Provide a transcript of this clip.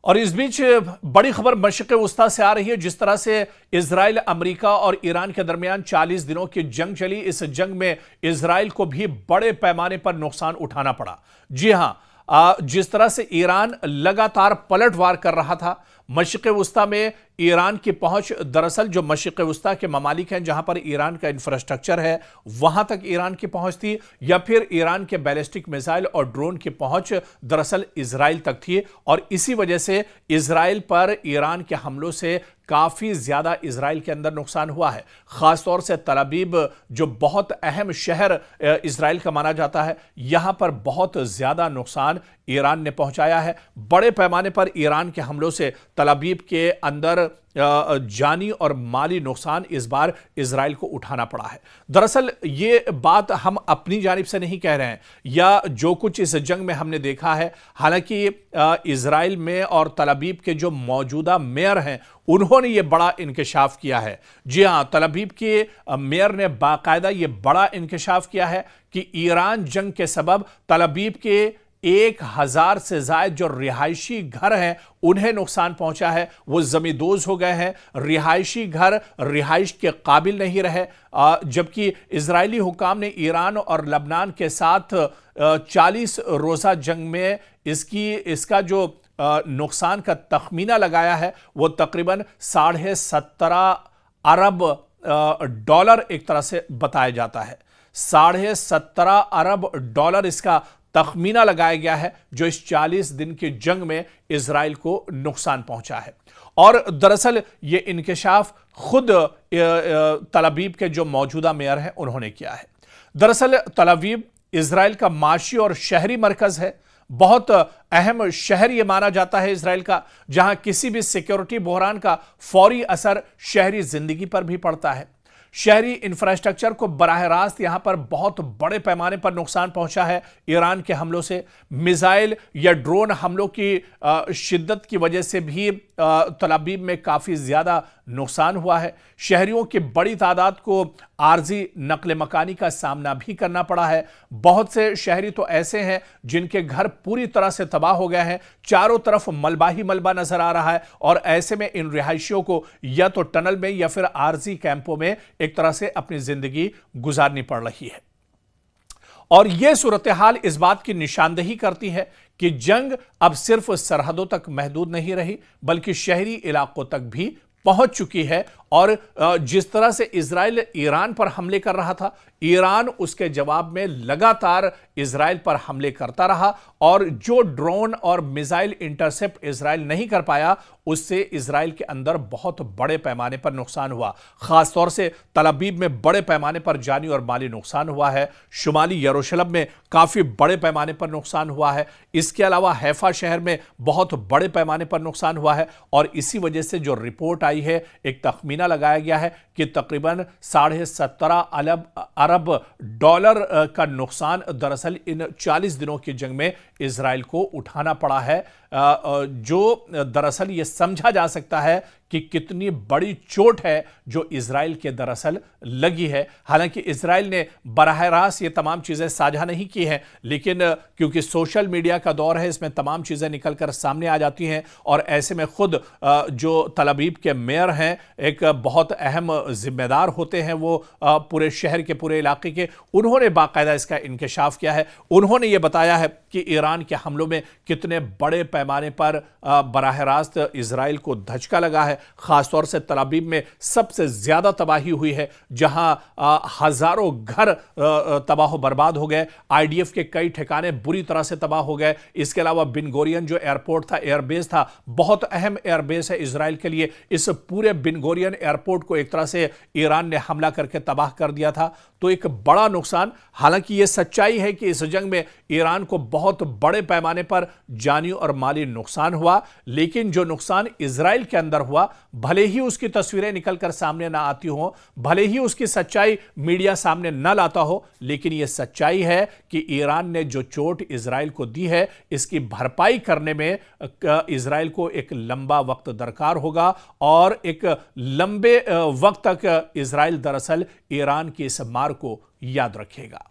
और इस बीच बड़ी खबर मशरिक़ वस्ता से आ रही है। जिस तरह से इजराइल, अमेरिका और ईरान के दरमियान 40 दिनों की जंग चली, इस जंग में इजराइल को भी बड़े पैमाने पर नुकसान उठाना पड़ा। जी हां, जिस तरह से ईरान लगातार पलटवार कर रहा था मशरिक़ वस्ता में, ईरान की पहुंच, दरअसल जो मशरिक़ वस्ता के ममालिक हैं जहां पर ईरान का इंफ्रास्ट्रक्चर है वहां तक ईरान की पहुंच थी, या फिर ईरान के बैलिस्टिक मिसाइल और ड्रोन की पहुंच दरअसल इजराइल तक थी। और इसी वजह से इजराइल पर ईरान के हमलों से काफी ज्यादा इजराइल के अंदर नुकसान हुआ है। खासतौर से तल अवीव, जो बहुत अहम शहर इजराइल का माना जाता है, यहां पर बहुत ज्यादा नुकसान ईरान ने पहुंचाया है। बड़े पैमाने पर ईरान के हमलों से तल अवीव के अंदर जानी और माली नुकसान इस बार इजराइल को उठाना पड़ा है। दरअसल ये बात हम अपनी जानिब से नहीं कह रहे हैं, या जो कुछ इस जंग में हमने देखा है। हालांकि इजराइल में और तल अवीव के जो मौजूदा मेयर हैं उन्होंने ये बड़ा इंकशाफ किया है। जी हां, तल अवीव के मेयर ने बाकायदा ये बड़ा इंकशाफ किया है कि ईरान जंग के सबब तल अवीव के 1000 से ज्यादा जो रिहायशी घर हैं उन्हें नुकसान पहुंचा है। वो जमींदोज हो गए हैं, रिहायशी घर रिहाइश के काबिल नहीं रहे। जबकि इजरायली हुकाम ने ईरान और लबनान के साथ 40 रोजा जंग में इसका जो नुकसान का तखमीना लगाया है वो तकरीबन $17.5 अरब एक तरह से बताया जाता है। $17.5 अरब इसका तखमीना लगाया गया है जो इस 40 दिन की जंग में इजराइल को नुकसान पहुंचा है। और दरअसल ये इंकशाफ खुद तल अवीव के जो मौजूदा मेयर हैं उन्होंने किया है। दरअसल तल अवीव इजराइल का माशी और शहरी मरकज है, बहुत अहम शहर यह माना जाता है इजराइल का, जहां किसी भी सिक्योरिटी बहरान का फौरी असर शहरी जिंदगी पर भी पड़ता है। शहरी इंफ्रास्ट्रक्चर को बराह रास्त यहां पर बहुत बड़े पैमाने पर नुकसान पहुंचा है ईरान के हमलों से। मिसाइल या ड्रोन हमलों की शिद्दत की वजह से भी तल अवीव में काफी ज्यादा नुकसान हुआ है। शहरियों की बड़ी तादाद को आर्जी नकल मकानी का सामना भी करना पड़ा है। बहुत से शहरी तो ऐसे हैं जिनके घर पूरी तरह से तबाह हो गए हैं, चारों तरफ मलबा ही मलबा नजर आ रहा है। और ऐसे में इन रिहायशियों को या तो टनल में या फिर आर्जी कैंपों में एक तरह से अपनी जिंदगी गुजारनी पड़ रही है। और यह सूरत हाल इस बात की निशानदेही करती है कि जंग अब सिर्फ सरहदों तक महदूद नहीं रही, बल्कि शहरी इलाकों तक भी पहुंच चुकी है। और जिस तरह से इजराइल ईरान पर हमले कर रहा था, ईरान उसके जवाब में लगातार इजराइल पर हमले करता रहा। और जो ड्रोन और मिसाइल इंटरसेप्ट इजराइल नहीं कर पाया, उससे इजराइल के अंदर बहुत बड़े पैमाने पर नुकसान हुआ। खासतौर से तल अवीव में बड़े पैमाने पर जानी और माली नुकसान हुआ है। शुमाली यरूशलेम में काफी बड़े पैमाने पर नुकसान हुआ है। इसके अलावा हैफा शहर में बहुत बड़े पैमाने पर नुकसान हुआ है। और इसी वजह से जो रिपोर्ट आई है, एक तखमीना लगाया गया है कि तकरीबन $17.5 अरब का नुकसान दरअसल इन 40 दिनों की जंग में इजराइल को उठाना पड़ा है, जो दरअसल यह समझा जा सकता है कि कितनी बड़ी चोट है जो इजराइल के दरअसल लगी है। हालांकि इजराइल ने बराह रास्त ये तमाम चीजें साझा नहीं की हैं, लेकिन क्योंकि सोशल मीडिया का दौर है, इसमें तमाम चीजें निकलकर सामने आ जाती हैं। और ऐसे में खुद जो तल अवीव के मेयर हैं, एक बहुत अहम जिम्मेदार होते हैं वो पूरे शहर के, पूरे इलाके के, उन्होंने बाकायदा इसका इंकशाफ किया है। उन्होंने ये बताया है कि ईरान के हमलों में कितने बड़े पैमाने पर बराह रास्त इजराइल को धचका लगा है। खासतौर से तल अवीव में सबसे ज्यादा तबाही हुई है, जहां हजारों घर तबाह बर्बाद हो गए। आईडीएफ के कई ठिकाने बुरी तरह से तबाह हो गए। इसके अलावा बिन गोरियन जो एयरपोर्ट था, एयरबेस था, बहुत अहम एयरबेस है इजराइल के लिए, इस पूरे बिन गोरियन एयरपोर्ट को एक तरह से ईरान ने हमला करके तबाह कर दिया था। तो एक बड़ा नुकसान। हालांकि यह सच्चाई है कि इस जंग में ईरान को बहुत बड़े पैमाने पर जानी और माली नुकसान हुआ, लेकिन जो नुकसान इजराइल के अंदर हुआ, भले ही उसकी तस्वीरें निकलकर सामने ना आती हो, भले ही उसकी सच्चाई मीडिया सामने ना लाता हो, लेकिन यह सच्चाई है कि ईरान ने जो चोट इजराइल को दी है, इसकी भरपाई करने में इजराइल को एक लंबा वक्त दरकार होगा। और एक लंबे वक्त तक इजराइल दरअसल ईरान की इस मार को याद रखेगा।